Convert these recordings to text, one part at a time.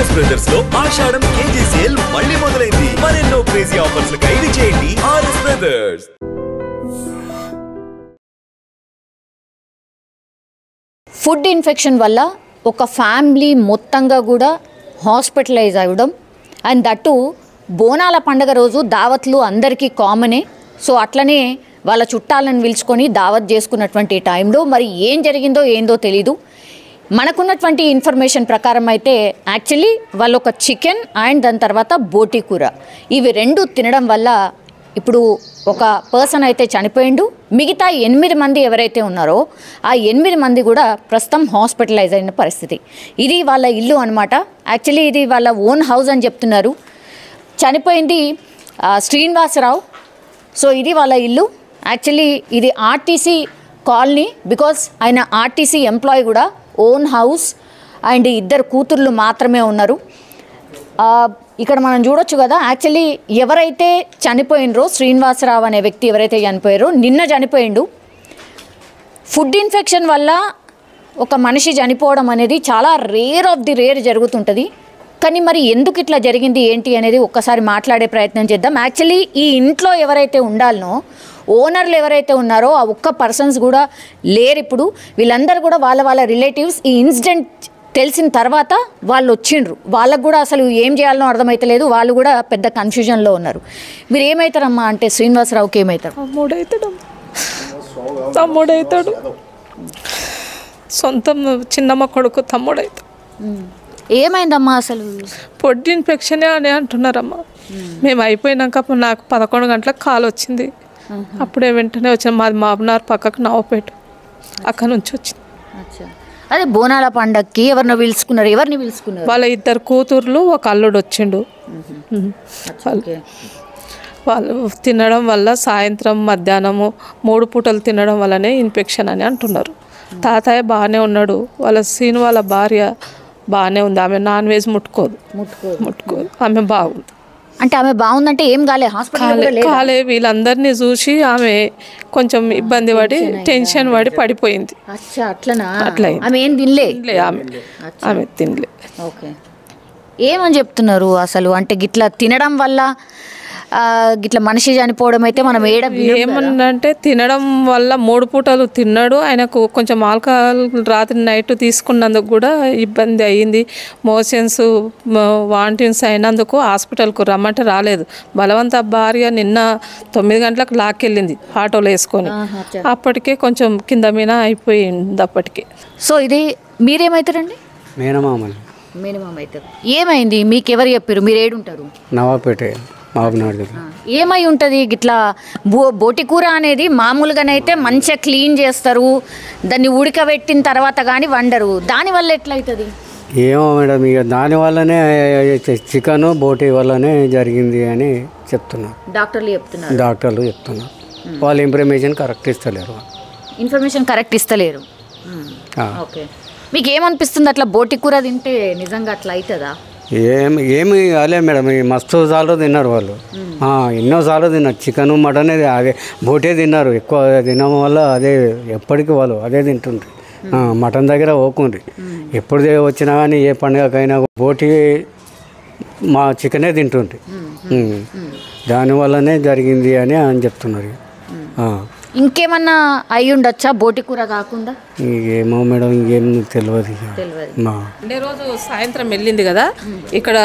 RS brothers లో ఆషాఢం KG sale మళ్ళీ మొదలైంది. మరెన్నో క్రేజీ ఆఫర్స్ ఖైదీ చేయండి ఆర్ఎస్ బ్రదర్స్. ఫుడ్ ఇన్ఫెక్షన్ వల్ల ఒక ఫ్యామిలీ మొత్తంగా కూడా హాస్పిటలైజ్ అవ్వడం, అండ్ దట్టు బోనాల పండుగ రోజు దావత్లు అందరికీ కామనే. సో అట్లనే వాళ్ళ చుట్టాలను పిలుచుకొని దావత్ చేసుకున్నటువంటి టైంలో మరి ఏం జరిగిందో ఏందో తెలీదు. మనకున్నటువంటి ఇన్ఫర్మేషన్ ప్రకారం అయితే యాక్చువల్లీ వాళ్ళు ఒక చికెన్ అండ్ దాని తర్వాత బోటి కూర ఇవి రెండు తినడం వల్ల ఇప్పుడు ఒక పర్సన్ అయితే చనిపోయిండు. మిగతా 8 మంది ఎవరైతే ఉన్నారో ఆ 8 మంది కూడా ప్రస్తుతం హాస్పిటలైజ్ అయిన పరిస్థితి. ఇది వాళ్ళ ఇల్లు అనమాట. యాక్చువల్లీ ఇది వాళ్ళ ఓన్ హౌస్ అని చెప్తున్నారు. చనిపోయింది శ్రీనివాసరావు. సో ఇది వాళ్ళ ఇల్లు. యాక్చువల్లీ ఇది ఆర్టీసీ కాలనీ. బికాస్ ఆయన ఆర్టీసీ ఎంప్లాయీ కూడా, ఓన్ హౌస్ అండ్ 2 కూతుర్లు మాత్రమే ఉన్నారు. ఇక్కడ మనం చూడొచ్చు కదా, యాక్చువల్లీ ఎవరైతే చనిపోయినరో శ్రీనివాసరావు అనే వ్యక్తి ఎవరైతే చనిపోయారో నిన్న చనిపోయిండు. ఫుడ్ ఇన్ఫెక్షన్ వల్ల ఒక మనిషి చనిపోవడం అనేది చాలా రేర్ ఆఫ్ ది రేర్ జరుగుతుంటుంది. కానీ మరి ఎందుకు ఇట్లా జరిగింది ఏంటి అనేది ఒక్కసారి మాట్లాడే ప్రయత్నం చేద్దాం. యాక్చువల్లీ ఈ ఇంట్లో ఎవరైతే ఉండాలనో ఓనర్లు ఎవరైతే ఉన్నారో ఆ ఒక్క పర్సన్స్ కూడా లేరు ఇప్పుడు. వీళ్ళందరూ కూడా వాళ్ళ రిలేటివ్స్ ఈ ఇన్సిడెంట్ తెలిసిన తర్వాత వాళ్ళు వచ్చిండ్రు. వాళ్ళకు కూడా అసలు ఏం చేయాలనో అర్థమైతలేదు. వాళ్ళు కూడా పెద్ద కన్ఫ్యూజన్లో ఉన్నారు. మీరు ఏమవుతారమ్మా అంటే శ్రీనివాసరావుకి ఏమవుతారు? తమ్ముడవుతాడు. సొంతం చిన్నమ్మ కొడుకు తమ్ముడవుతాడు. ఏమైందమ్మా అసలు? పొడ్డు ఇన్ఫెక్షనే అని అంటున్నారమ్మా. మేము అయిపోయినాక నాకు 11 గంటలకు కాల్ వచ్చింది. అప్పుడే వెంటనే వచ్చిన మాది మాబనార్ పక్కకు నవ్వపేట, అక్కడ నుంచి వచ్చింది. అదే బోనాల పండగకి ఎవరిని పిలుచుకున్నారు? వాళ్ళ 2 కూతుర్లు, ఒక అల్లుడు వచ్చిండు. వాళ్ళు తినడం వల్ల సాయంత్రం మధ్యాహ్నము 3 పూటలు తినడం వల్లనే ఇన్ఫెక్షన్ అని అంటున్నారు. తాతయ్య బాగానే ఉన్నాడు. వాళ్ళ సీను వాళ్ళ భార్య బాగానే ఉంది. ఆమె నాన్ వెజ్ ముట్టుకోదు. ఆమె బాగుంది. అంటే ఆమె బాగుందంటే ఏం కాలే? కాలే. వీళ్ళందరినీ చూసి ఆమె కొంచెం ఇబ్బంది పడి టెన్షన్ పడి పడిపోయింది. అట్లా ఆమె తినలే. ఓకే. ఏమని చెప్తున్నారు అసలు? అంటే గిట్లా తినడం వల్ల గిట్లా మనిషి చనిపోవడం అయితే మనం ఏమన్నంటే తినడం వల్ల 3 పూటలు తిన్నాడు. ఆయనకు కొంచెం ఆల్కహాల్ రాత్రి నైట్ తీసుకున్నందుకు కూడా ఇబ్బంది అయ్యింది. మోషన్స్ వాంటింగ్స్ అయినందుకు హాస్పిటల్కు రమ్మంటే రాలేదు. బలవంత భార్య నిన్న 9 గంటలకు లాక్కెళ్ళింది ఆటోలో వేసుకొని. అప్పటికే కొంచెం కింద మీద అయిపోయింది అప్పటికే. సో ఇది మీరేమవుతారండి? మేనమామ అవుతారు. ఏమైంది? మీకు ఎవరు చెప్పారు? మీరు ఏడుంటారు? నవాపేట. ఏమై ఉంటుంది గిట్లా? బోటి కూర అనేది మామూలుగానైతే మంచిగా క్లీన్ చేస్తారు, దాన్ని ఉడకబెట్టిన తర్వాత కానీ వండరు. దానివల్ల ఎట్లయితుంది ఏమో మేడం, ఇక దానివల్లనే చికెన్ బోటి వల్లనే జరిగింది అని చెప్తున్నారు డాక్టర్లు చెప్తున్నారు. వాళ్ళు ఇన్ఫర్మేషన్ కరెక్ట్ ఇస్తలేరు. ఓకే. మీకు ఏమనిపిస్తుంది అట్లా బోటి కూర తింటే నిజంగా అట్లా అవుతుందా? ఏమి కాలే మేడం. మస్తు సార్లు తిన్నారు వాళ్ళు, ఎన్నోసార్లు తిన్నారు. చికెన్ మటన్ అదే బోటే తిన్నారు. ఎక్కువ తినడం వల్ల అదే ఎప్పటికీ వాళ్ళు అదే తింటుండ్రి. మటన్ దగ్గర ఓకుండ్రి. ఎప్పుడు వచ్చినా కానీ ఏ పండుగకైనా బోటి మా చికెనే తింటుండ్రి. దానివల్లనే జరిగింది అని చెప్తున్నారు. ఇంకేమన్నా అయి ఉండొచ్చా బోటి కూర కాకుండా? ఏమో మేడం, ఇంకేం తెలియదు. మండే రోజు సాయంత్రం వెళ్ళింది కదా, ఇక్కడ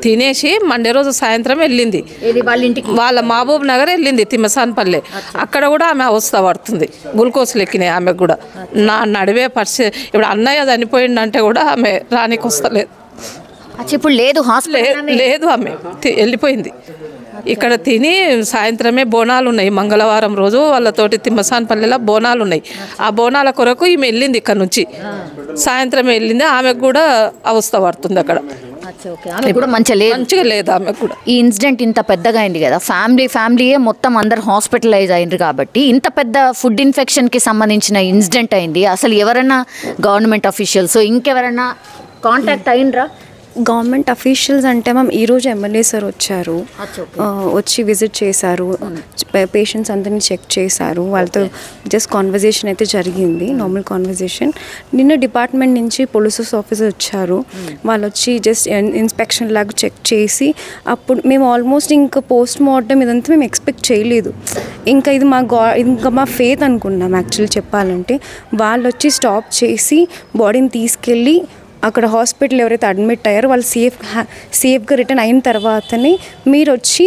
తినేసి మండే రోజు సాయంత్రం వెళ్ళింది వాళ్ళ మహబూబ్ నగర్ వెళ్ళింది, తిమ్మసాన్పల్లె. అక్కడ కూడా ఆమె అవస్థ పడుతుంది. గ్లూకోజ్లు ఎక్కినాయి ఆమెకు కూడా. నడివే పరిస్థితి. ఇప్పుడు అన్నయ్య చనిపోయిందంటే కూడా ఆమె రానికి వస్తలేదు. ఇప్పుడు లేదు ఆమె వెళ్ళిపోయింది. ఇక్కడ తిని సాయంత్రమే బోనాలు ఉన్నాయి. మంగళవారం రోజు వాళ్ళతోటి తిమ్మసాన్పల్లెలో బోనాలు ఉన్నాయి. ఆ బోనాల కొరకు ఈమె వెళ్ళింది. ఇక్కడ నుంచి సాయంత్రం వెళ్ళింది. ఆమెకు కూడా అవస్థ పడుతుంది అక్కడ. మంచిగా లేదు ఆమెకు కూడా. ఈ ఇన్సిడెంట్ ఇంత పెద్దగా అయింది కదా, ఫ్యామిలీయే మొత్తం అందరు హాస్పిటలైజ్ అయింది కాబట్టి ఇంత పెద్ద ఫుడ్ ఇన్ఫెక్షన్కి సంబంధించిన ఇన్సిడెంట్ అయింది. అసలు ఎవరైనా గవర్నమెంట్ అఫీషియల్స్ ఇంకెవరైనా కాంటాక్ట్ అయినరా? గవర్నమెంట్ అఫీషియల్స్ అంటే మ్యామ్ ఈరోజు ఎమ్మెల్యే సార్ వచ్చారు, వచ్చి విజిట్ చేశారు, పేషెంట్స్ అందరినీ చెక్ చేశారు, వాళ్ళతో జస్ట్ కాన్వర్జేషన్ అయితే జరిగింది, నార్మల్ కాన్వర్జేషన్. నిన్న డిపార్ట్మెంట్ నుంచి పోలీస్ ఆఫీసర్ వచ్చారు, వాళ్ళు వచ్చి జస్ట్ ఇన్స్పెక్షన్ లాగా చెక్ చేసి అప్పుడు మేము ఆల్మోస్ట్ ఇంకా పోస్ట్ మార్టం ఇదంతా మేము ఎక్స్పెక్ట్ చేయలేదు. ఇంకా ఇది ఇంకా మా ఫేత్ అనుకున్నాం యాక్చువల్లీ చెప్పాలంటే. వాళ్ళు వచ్చి స్టాప్ చేసి బాడీని తీసుకెళ్ళి అక్కడ హాస్పిటల్ ఎవరైతే అడ్మిట్ అయ్యారో వాళ్ళు సేఫ్గా రిటర్న్ అయిన తర్వాతనే మీరు వచ్చి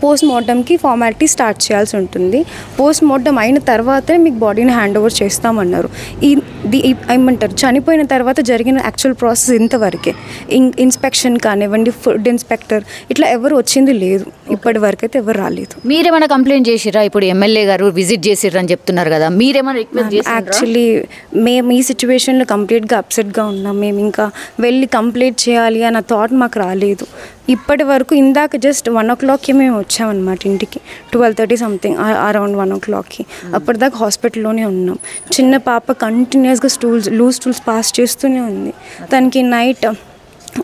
పోస్ట్ మార్టంకి ఫార్మాలిటీ స్టార్ట్ చేయాల్సి ఉంటుంది. పోస్ట్ మార్టం అయిన తర్వాతే మీకు బాడీని హ్యాండ్ ఓవర్ చేస్తామన్నారు. ఏమంటారు, చనిపోయిన తర్వాత జరిగిన యాక్చువల్ ప్రాసెస్ ఇంతవరకే. ఇన్స్పెక్షన్ కానివ్వండి, ఫుడ్ ఇన్స్పెక్టర్ ఇట్లా ఎవరు వచ్చింది లేదు, ఇప్పటి వరకు అయితే ఎవరు రాలేదు. మీరేమైనా కంప్లైంట్ చేసిరా? ఇప్పుడు ఎమ్మెల్యే గారు విజిట్ చేసిర్రు అని చెప్తున్నారు కదా, మీరేమైనా రిక్వెస్ట్ చేసిరా? యాక్చువల్లీ మేము ఈ సిచ్యువేషన్లో కంప్లీట్గా అప్సెట్గా ఉన్నాం. మేము ఇంకా వెళ్ళి కంప్లీట్ చేయాలి అన్న థాట్ మాకు రాలేదు ఇప్పటి వరకు. ఇందాక జస్ట్ 1 o'clockకి మేము వచ్చామన్నమాట ఇంటికి, 12:30 సంథింగ్, అరౌండ్ 1 o'clockకి. అప్పటిదాకా హాస్పిటల్లోనే ఉన్నాం. చిన్న పాప కంటిన్యూస్గా లూజ్ స్టూల్స్ పాస్ చేస్తూనే ఉంది. తనకి నైట్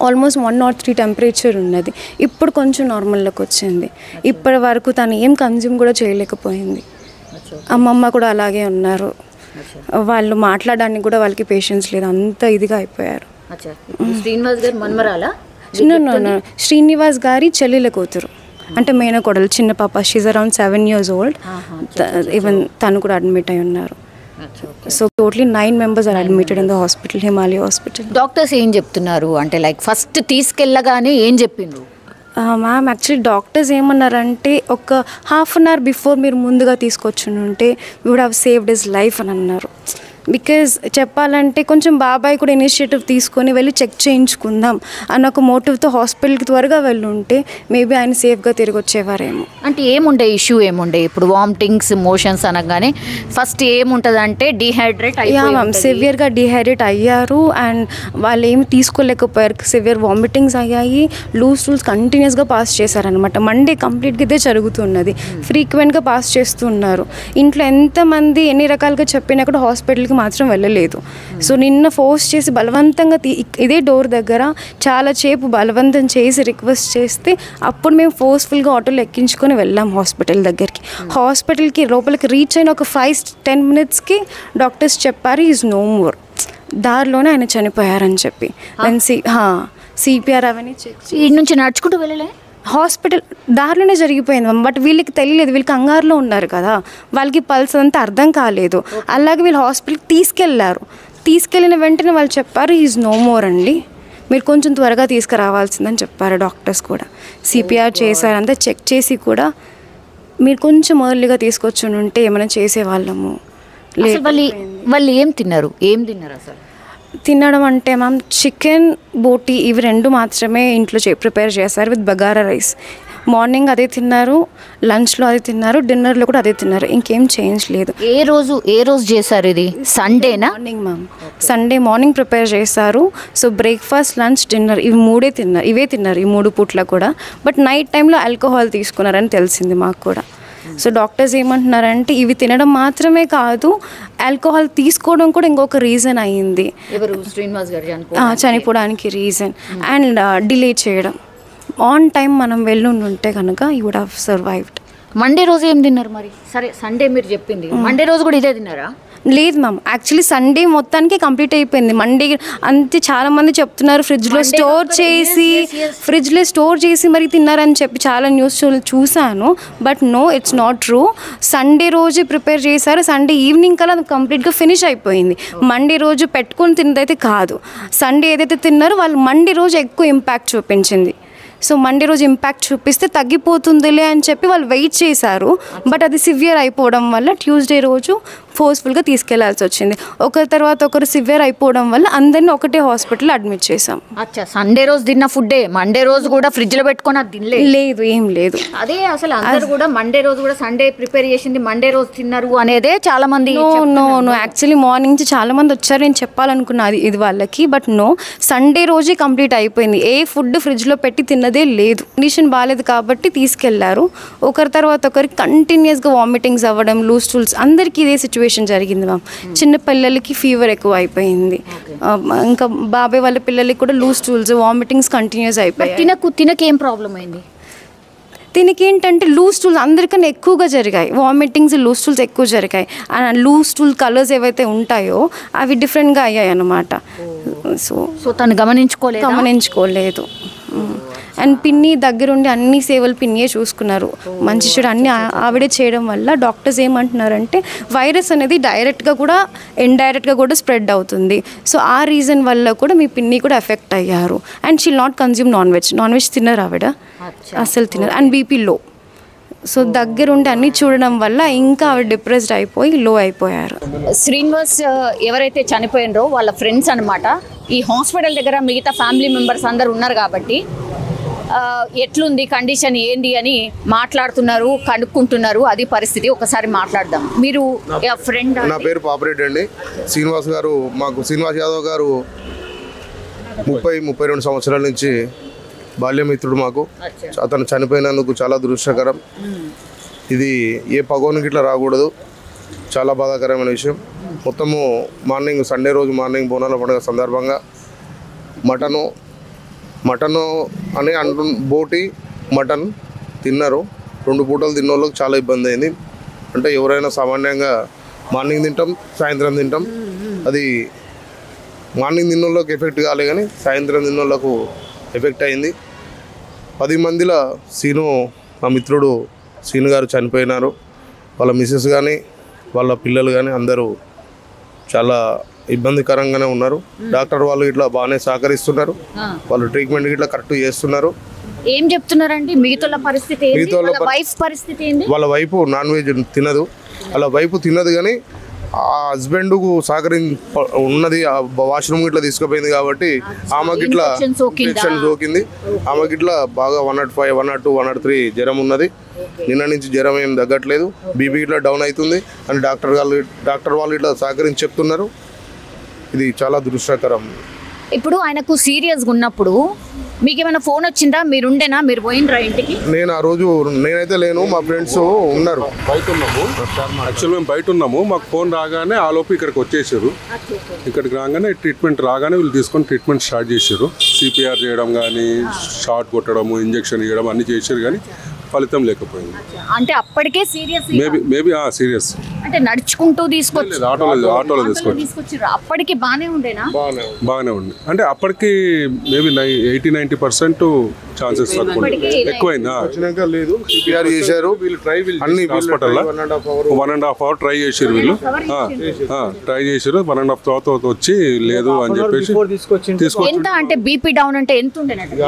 ఆల్మోస్ట్ 103 టెంపరేచర్ ఉన్నది. ఇప్పుడు కొంచెం నార్మల్లోకి వచ్చింది. ఇప్పటి వరకు తను ఏం కన్జ్యూమ్ కూడా చేయలేకపోయింది. అమ్మమ్మ కూడా అలాగే ఉన్నారు. వాళ్ళు మాట్లాడడానికి కూడా వాళ్ళకి పేషెన్స్ లేదు, అంత ఇదిగా అయిపోయారు. శ్రీనివాస్ గారు మన్మరాలా? శ్రీనివాస్ గారి చెల్లెల కూతురు, అంటే మేనకోడలు, చిన్న పాప, she's around 7 years old. Even తను కూడా అడ్మిట్ అయి ఉన్నారు. So totally 9 members are admitted in the hospital, Himalaya hospital. Doctors ఏం చెప్తున్నారు అంటే లైక్ ఫస్ట్ తీసుకెళ్ళగానే ఏం చెప్పిండ్రు? మ్యామ్ యాక్చువల్లీ డాక్టర్స్ ఏమన్నారంటే ఒక 1/2 hour బిఫోర్ మీరు ముందుగా తీసుకొచ్చి ఉంటే we would have saved his life అని అన్నారు. బికాజ్ చెప్పాలంటే కొంచెం బాబాయ్ కూడా ఇనిషియేటివ్ తీసుకొని వెళ్ళి చెక్ చేయించుకుందాం అన్న ఒక మోటివ్తో హాస్పిటల్కి త్వరగా వెళ్ళి ఉంటే మేబీ ఆయన సేఫ్గా తిరిగి వచ్చేవారేమో. అంటే ఏముండే ఇష్యూ ఏముండే? ఇప్పుడు వామిటింగ్స్, మోషన్స్ అనగానే ఫస్ట్ ఏముంటుంది అంటే డిహైడ్రేట్ మ్యామ్, సివియర్గా డిహైడ్రేట్ అయ్యారు అండ్ వాళ్ళు ఏమి తీసుకోలేకపోయారు. సివియర్ వామిటింగ్స్ అయ్యాయి, లూజ్ స్టూల్స్ కంటిన్యూస్గా పాస్ చేశారనమాట. మండే కంప్లీట్గా ఇదే జరుగుతున్నది, ఫ్రీక్వెంట్గా పాస్ చేస్తున్నారు. ఇంట్లో ఎంతమంది ఎన్ని రకాలుగా చెప్పినా కూడా హాస్పిటల్కి మాత్రం వెళ్ళలేదు. సో నిన్న ఫోర్స్ చేసి బలవంతంగా ఇదే డోర్ దగ్గర చాలా సేపు బలవంతం చేసి రిక్వెస్ట్ చేస్తే అప్పుడు మేము ఫోర్స్ఫుల్గా ఆటోలో ఎక్కించుకొని వెళ్ళాం హాస్పిటల్ దగ్గరికి. హాస్పిటల్కి లోపలికి రీచ్ అయిన ఒక 5-10 minutesకి డాక్టర్స్ చెప్పారు ఈజ్ నో మోర్, దారిలోనే ఆయన చనిపోయారని చెప్పి. సిపిఆర్ అవన్నీ చెక్ ఈ నుంచి నడుచుకుంటూ వెళ్ళలే, హాస్పిటల్ దారిలోనే జరిగిపోయింది. బట్ వీళ్ళకి తెలియలేదు, వీళ్ళు కంగారులో ఉన్నారు కదా, వాళ్ళకి పల్స్ అంతా అర్థం కాలేదు. అలాగే వీళ్ళు హాస్పిటల్కి తీసుకెళ్ళిన వెంటనే వాళ్ళు చెప్పారు ఈజ్ నో మోర్ అండి, మీరు కొంచెం త్వరగా తీసుకురావాల్సిందని చెప్పారు డాక్టర్స్ కూడా. సిపిఆర్ చేశారు, అంతా చెక్ చేసి కూడా మీరు కొంచెం ఎర్లీగా తీసుకొచ్చి ఉంటే ఏమైనా చేసేవాళ్ళము. వాళ్ళు ఏం తిన్నారు అసలు? తినడం అంటే మ్యామ్ చికెన్, బోటీ ఇవి 2 మాత్రమే ఇంట్లో ప్రిపేర్ చేశారు విత్ బగారా రైస్. మార్నింగ్ అదే తిన్నారు, లంచ్లో అదే తిన్నారు, డిన్నర్లో కూడా అదే తిన్నారు, ఇంకేం చేంజ్ లేదు. ఏ రోజు చేశారు? ఇది సండేనా? Morning ma'am, Sunday morning prepare చేశారు. సో బ్రేక్ఫాస్ట్, లంచ్, డిన్నర్ ఇవే తిన్నారు ఈ 3 పూట్ల కూడా. బట్ నైట్ టైంలో ఆల్కహాల్ తీసుకున్నారని తెలిసింది మాకు కూడా. సో డాక్టర్స్ ఏమంటున్నారంటే ఇవి తినడం మాత్రమే కాదు, ఆల్కహాల్ తీసుకోవడం కూడా ఇంకొక రీజన్ అయ్యింది చనిపోవడానికి రీజన్. అండ్ డిలే చేయడం, ఆన్ టైం మనం వెళ్ళుంటే కనుక you would have survived. Monday రోజు ఏం తిన్నారు మరి? సరే సండే మీరు చెప్పింది, మండే రోజు కూడా ఇదే తిన్నారా? లేదు మ్యామ్, యాక్చువల్లీ సండే మొత్తానికి కంప్లీట్ అయిపోయింది. మండే అంతే చాలామంది చెప్తున్నారు ఫ్రిడ్జ్లో స్టోర్ చేసి మరి తిన్నారని చెప్పి చాలా న్యూస్ చూశాను. But no, it's not true. Sunday రోజు ప్రిపేర్ చేశారు, సండే ఈవినింగ్ కల్లా అది కంప్లీట్గా ఫినిష్ అయిపోయింది. మండే రోజు పెట్టుకొని తిన్నదైతే కాదు, సండే ఏదైతే తిన్నారో వాళ్ళు మండే రోజు ఎక్కువ ఇంపాక్ట్ చూపించింది. సో మండే రోజు ఇంపాక్ట్ చూపిస్తే తగ్గిపోతుందిలే అని చెప్పి వాళ్ళు వెయిట్ చేశారు. బట్ అది సివియర్ అయిపోవడం వల్ల ట్యూస్డే రోజు ఫోర్స్ఫుల్గా తీసుకెళ్లాల్సి వచ్చింది. ఒకరి తర్వాత ఒకరు సివియర్ అయిపోవడం వల్ల అందరినీ ఒకటే హాస్పిటల్ అడ్మిట్ చేసాం. అచ్చా, సండే రోజు తిన్న ఫుడ్డే మండే రోజు కూడా ఫ్రిడ్జ్లో పెట్టుకొని అది లేదు, ఏం లేదు. అదే అసలు అందరు కూడా మండే రోజు కూడా సండే ప్రిపేర్ చేసింది మండే రోజు తిన్నారు అనేదే చాలా మంది. నో యాక్చువల్లీ మార్నింగ్ నుంచి చాలా మంది వచ్చారు, నేను చెప్పాలనుకున్నా ఇది వాళ్ళకి. బట్ నో, సండే రోజే కంప్లీట్ అయిపోయింది. ఏ ఫుడ్ ఫ్రిడ్జ్లో పెట్టి తిన్నది ఉన్నదే లేదు. కండిషన్ బాగాలేదు కాబట్టి తీసుకెళ్లారు. ఒకరి తర్వాత ఒకరికి కంటిన్యూస్గా వామిటింగ్స్ అవ్వడం, లూజ్ స్టూల్స్, అందరికీ ఇదే సిచ్యువేషన్ జరిగింది మ్యామ్. చిన్న పిల్లలకి ఫీవర్ ఎక్కువ అయిపోయింది, ఇంకా బాబాయ్ వాళ్ళ పిల్లలకి కూడా లూజ్ స్టూల్స్, వామిటింగ్స్ కంటిన్యూస్ అయిపోయాయి. తినకేం ప్రాబ్లం అయింది? దీనికి ఏంటంటే లూజ్ స్టూల్స్ అందరికన్నా ఎక్కువగా జరిగాయి, వామిటింగ్స్, లూజ్ స్టూల్స్ ఎక్కువ జరిగాయి. అండ్ లూజ్ స్టూల్ కలర్స్ ఏవైతే ఉంటాయో అవి డిఫరెంట్గా అయ్యాయి అన్నమాట. సో తను గమనించుకోలేదు. అండ్ పిన్ని దగ్గరుండి అన్ని సేవలు పిన్నియే చూసుకున్నారు, మంచి చెడు అన్ని ఆవిడే చేయడం వల్ల డాక్టర్స్ ఏమంటున్నారంటే వైరస్ అనేది డైరెక్ట్గా కూడా ఇండైరెక్ట్గా కూడా స్ప్రెడ్ అవుతుంది. సో ఆ రీజన్ వల్ల కూడా మీ పిన్ని కూడా ఎఫెక్ట్ అయ్యారు. And she'll not consume non veg తిన్నారు ఆవిడ, అసలు తిన్నారు. అండ్ బీపీ లో. సో దగ్గరుండి అన్ని చూడడం వల్ల ఇంకా ఆవిడ డిప్రెస్డ్ అయిపోయి లో అయిపోయారు. శ్రీనివాస్ ఎవరైతే చనిపోయినరో వాళ్ళ ఫ్రెండ్స్ అనమాట. ఈ హాస్పిటల్ దగ్గర మిగతా ఫ్యామిలీ మెంబర్స్ అందరు ఉన్నారు కాబట్టి ఎట్లుంది కండిషన్ ఏంది అని మాట్లాడుతున్నారు, కనుక్కుంటున్నారు. అది పరిస్థితి. ఒకసారి మాట్లాడదాం. మీరు ఫ్రెండ్? నా పేరు పాపరెడ్డి అండి. శ్రీనివాస్ యాదవ్ గారు 32 సంవత్సరాల నుంచి బాల్యమిత్రుడు మాకు. అతను చనిపోయినందుకు చాలా దురదృష్టకరం. ఇది ఏ పగోనికి ఇట్లా రాకూడదు, చాలా బాధాకరమైన విషయం. మొత్తము సండే రోజు మార్నింగ్ బోనాల పండుగ సందర్భంగా మటను అని బోటి మటన్ తిన్నారు. 2 పూటలు తిన్న వాళ్ళకి చాలా ఇబ్బంది అయింది. అంటే ఎవరైనా సామాన్యంగా మార్నింగ్ తింటాం, సాయంత్రం తింటాం. అది మార్నింగ్ తిన్న వాళ్ళకి ఎఫెక్ట్ కాలే కానీ సాయంత్రం తిన్న వాళ్ళకు ఎఫెక్ట్ అయింది. 10 మందిలో మా మిత్రుడు సీను గారు చనిపోయినారు. వాళ్ళ మిస్సెస్ కానీ వాళ్ళ పిల్లలు కానీ అందరూ చాలా ఇబ్బందికరంగానే ఉన్నారు. డాక్టర్ వాళ్ళు ఇట్లా బాగానే సహకరిస్తున్నారు, వాళ్ళు ట్రీట్మెంట్ ఇట్లా కరెక్ట్ చేస్తున్నారు. ఏం చెప్తున్నారండి మిగతా పరిస్థితి? వాళ్ళ వైపు నాన్ వెజ్ తినదు, వాళ్ళ వైపు తినదు కానీ ఆ హస్బెండ్కు ఉన్నది వాష్రూమ్ ఇట్లా తీసుకుపోయింది కాబట్టి ఆమెకి ఇట్లా ఇన్ఫెక్షన్ సోకింది. ఆమెకి ఇట్లా బాగా 105, 102, 103 జ్వరం ఉన్నది. నిన్న నుంచి జ్వరం ఏం తగ్గట్లేదు, బీపీ ఇట్లా డౌన్ అవుతుంది అని డాక్టర్ వాళ్ళు ఇట్లా సహకరించి చెప్తున్నారు. ఇది చాలా దురదృష్టకరం. ఇప్పుడు ఆయనకు సీరియస్గా ఉన్నప్పుడు మీకు ఏమైనా ఫోన్ వచ్చిందా? మీరుండేనా? మీరు పోయినరా ఇంటికి? నేను ఆ రోజు నేనైతే లేను, మా ఫ్రెండ్స్ ఉన్నారు. యాక్చువల్ మేము బయట ఉన్నాము. మాకు ఫోన్ రాగానే ఆ లోపు ఇక్కడికి వచ్చేసారు. ఇక్కడికి రాగానే ట్రీట్మెంట్ రాగానే వీళ్ళు తీసుకొని ట్రీట్మెంట్ స్టార్ట్ చేశారు. సిపిఆర్ చేయడం కానీ, షార్ట్ కొట్టడము, ఇంజక్షన్ ఇవ్వడం అన్ని చేశారు కానీ ఫలితం లేకపోయింది. అంటే అప్పటికే సీరియస్? Maybe serious. అంటే నడుచుకుంటూ తీసుకొచ్చి ఆటోలో తీసుకొచ్చారు. అప్పటికి బాగానే ఉండేనా? బాగానే ఉంది. అంటే అప్పటికి మేబీ 80-90% ఛాన్సెస్ ఎక్కువైందా లేదు. సిపిఆర్ చేశారు అన్ని హాస్పిటల్లో. 1.5 hour ట్రై చేశారు వీళ్ళు. ట్రై చేశారు. 1.5 తర్వాత వచ్చి లేదు అని చెప్పేసి ఎంత అంటే బీపీ డౌన్ అంటే ఎంత ఉండేనట్టు?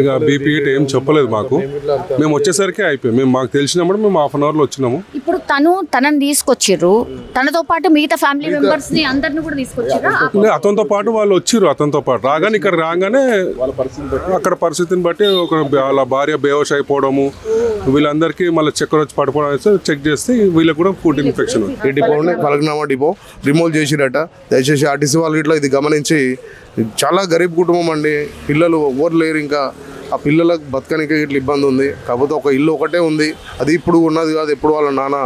ఇక బీపీ ఏం చెప్పలేదు మాకు. మేము వచ్చేసరికి అయిపోయి మాకు తెలిసినప్పుడు మేము 1/2 hour లో వచ్చినాము. ఇప్పుడు తనని తీసుకొచ్చిర్రు, తనతో పాటు మిగతా ఫ్యామిలీ మెంబర్స్ ని అందరిని కూడా తీసుకొచ్చిర్రు. అతనితో పాటు వాళ్ళు వచ్చిర్రు. అతనితో పాటు రాగానే ఇక్కడ రాగానే అక్కడ పరిస్థితిని బట్టి వాళ్ళ భార్య బేహోష్ అయిపోవడము, వీళ్ళందరికీ మళ్ళీ చక్కెర వచ్చి పడిపోవడం చెక్ చేస్తే వీళ్ళకి కూడా ఫుడ్ ఇన్ఫెక్షన్. ఈ డిపోని పలకనామా డిపో రిమూవ్ చేసిరట. దయచేసి ఆర్టీసీ వాళ్ళు ఇట్లా ఇది గమనించి, చాలా గరీబ్ కుటుంబం అండి, పిల్లలు ఎవరు లేరు, ఇంకా ఆ పిల్లలకు బతకనికి ఇట్లా ఇబ్బంది ఉంది. కాకపోతే ఒక ఇల్లు ఒకటే ఉంది, అది ఇప్పుడు ఉన్నది కాదు, ఎప్పుడు వాళ్ళ నాన్న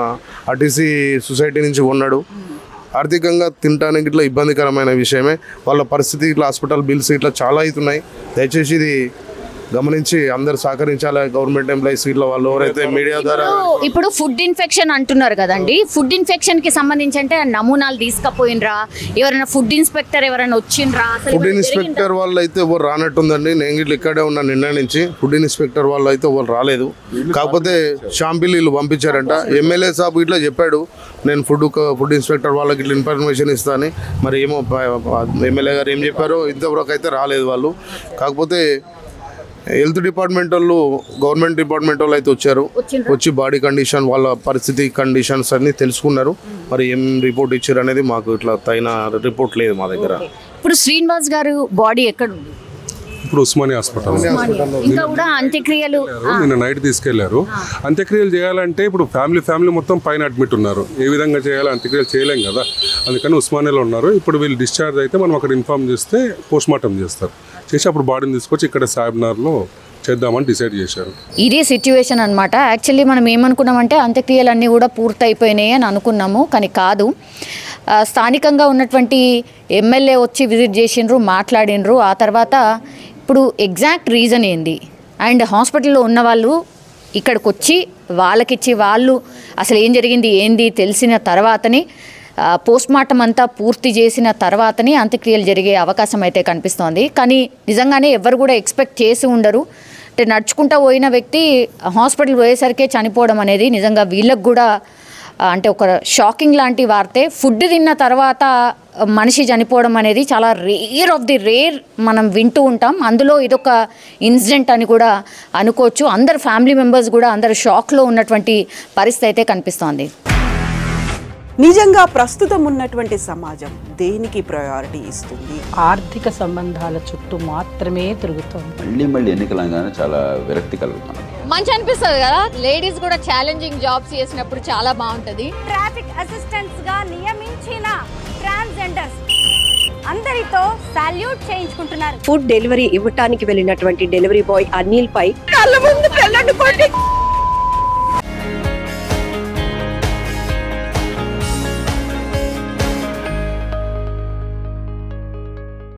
ఆర్టీసీ సొసైటీ నుంచి ఉన్నాడు. ఆర్థికంగా తినడానికి ఇట్లా ఇబ్బందికరమైన విషయమే. వాళ్ళ పరిస్థితి ఇట్లా హాస్పిటల్ బిల్స్ ఇట్లా చాలా అవుతున్నాయి. దయచేసి ఇది గమనించి అందరు సహకరించాలి. గవర్నమెంట్ ఎంప్లాయీస్ ఇట్లా వాళ్ళు ఎవరైతే మీడియా ద్వారా. ఇప్పుడు ఫుడ్ ఇన్ఫెక్షన్ అంటున్నారు కదండి, ఫుడ్ ఇన్ఫెక్షన్ కి సంబంధించి అంటే నమూనాలు తీసుకపోయినరా? ఎవరైనా ఫుడ్ ఇన్స్పెక్టర్ ఎవరైనా వచ్చిండ్రా? ఫుడ్ ఇన్స్పెక్టర్ వాళ్ళు అయితే ఎవరు రానట్టుందండి. నేను ఇట్లా ఇక్కడే ఉన్న నిన్న నుంచి. ఫుడ్ ఇన్స్పెక్టర్ వాళ్ళు అయితే ఎవరు రాలేదు. కాకపోతే షాంపిల్లీలు పంపించారంట. ఎమ్మెల్యే సాబ్ ఇట్లా చెప్పాడు, నేను ఫుడ్ ఇన్స్పెక్టర్ వాళ్ళకి ఇట్లా ఇన్ఫర్మేషన్ ఇస్తాను. మరి ఏమో ఎమ్మెల్యే గారు ఏం చెప్పారో ఇంతవరకు అయితే రాలేదు వాళ్ళు. కాకపోతే హెల్త్ డిపార్ట్మెంట్ వాళ్ళు, గవర్నమెంట్ డిపార్ట్మెంట్ వాళ్ళు అయితే వచ్చి బాడీ కండిషన్, వాళ్ళ పరిస్థితి కండిషన్స్ అన్ని తెలుసుకున్నారు. మరి ఏం రిపోర్ట్ ఇచ్చారు అనేది మాకు ఇట్లా తగిన రిపోర్ట్ లేదు మా దగ్గర. ఇప్పుడు శ్రీనివాస్ గారు బాడీ ఎక్కడ ఉంది? ఇప్పుడు ఉస్మానియా హాస్పిటల్. ఇంకా కూడా అంత్యక్రియలు నిన్న నైట్ తీసుకెళ్లారు. అంత్యక్రియలు చేయాలంటే ఇప్పుడు ఫ్యామిలీ మొత్తం పైన అడ్మిట్ ఉన్నారు. ఏ విధంగా చేయాలి, అంత్యక్రియలు చేయలేం కదా, అందుకని ఉస్మానియాలో ఉన్నారు. ఇప్పుడు వీళ్ళు డిశ్చార్జ్ అయితే మనం అక్కడ ఇన్ఫార్మ్ చేస్తే పోస్ట్ మార్టం చేస్తారు. చేసి అప్పుడు బాడీని తీసుకొచ్చి ఇక్కడ సాబ్నర్లో చేద్దామని డిసైడ్ చేశారు. ఇది సిచ్యువేషన్ అనమాట. యాక్చువల్లీ మనం ఏమనుకున్నామంటే అంత్యక్రియలన్నీ కూడా పూర్తయిపోయినాయి అని అనుకున్నాము, కానీ కాదు. స్థానికంగా ఉన్నటువంటి ఎమ్మెల్యే వచ్చి విజిట్ చేసిండ్రు, మాట్లాడినరు. ఆ తర్వాత ఇప్పుడు ఎగ్జాక్ట్ రీజన్ ఏంది అండ్ హాస్పిటల్లో ఉన్న వాళ్ళు ఇక్కడికి వచ్చి వాళ్ళకిచ్చి వాళ్ళు అసలు ఏం జరిగింది ఏంది తెలిసిన తర్వాతనే పోస్ట్మార్టం అంతా పూర్తి చేసిన తర్వాతనే అంత్యక్రియలు జరిగే అవకాశం అయితే కనిపిస్తోంది. కానీ నిజంగానే ఎవరు కూడా ఎక్స్పెక్ట్ చేసి ఉండరు. అంటే నడుచుకుంటూ పోయిన వ్యక్తి హాస్పిటల్ పోయేసరికే చనిపోవడం అనేది నిజంగా వీళ్ళకు కూడా అంటే ఒక షాకింగ్ లాంటి వార్తే. ఫుడ్ తిన్న తర్వాత మనిషి చనిపోవడం అనేది చాలా రేర్ ఆఫ్ ది రేర్ మనం వింటూ ఉంటాం. అందులో ఇదొక ఇన్సిడెంట్ అని కూడా అనుకోవచ్చు. అందరు ఫ్యామిలీ మెంబర్స్ కూడా అందరు షాక్లో ఉన్నటువంటి పరిస్థితి అయితే కనిపిస్తోంది. నిజంగా ప్రస్తుతం ఉన్నటువంటి సమాజం దేనికి ప్రయారిటీ ఇస్తుంది? ఆర్థిక సంబంధాల చుట్టూ మాత్రమే తిరుగుతోంది. మళ్ళీ ఎన్నికలంగానే చాలా విరక్తి కలుగుతున్నాం. మంచి అనిపిస్తుంది కదా, లేడీస్ కూడా ఛాలెంజింగ్ జాబ్స్ చేసినప్పుడు చాలా బాగుంటది. ట్రాఫిక్ అసిస్టెంట్స్ గా నియమించిన ట్రాన్స్జెండర్స్ అందరితో సాల్యూట్ చేయించుకుంటున్నారు. ఫుడ్ డెలివరీ ఇవ్వటానికి వెళ్ళినటువంటి డెలివరీ బాయ్ అనిల్ పై కళ్ళ ముందు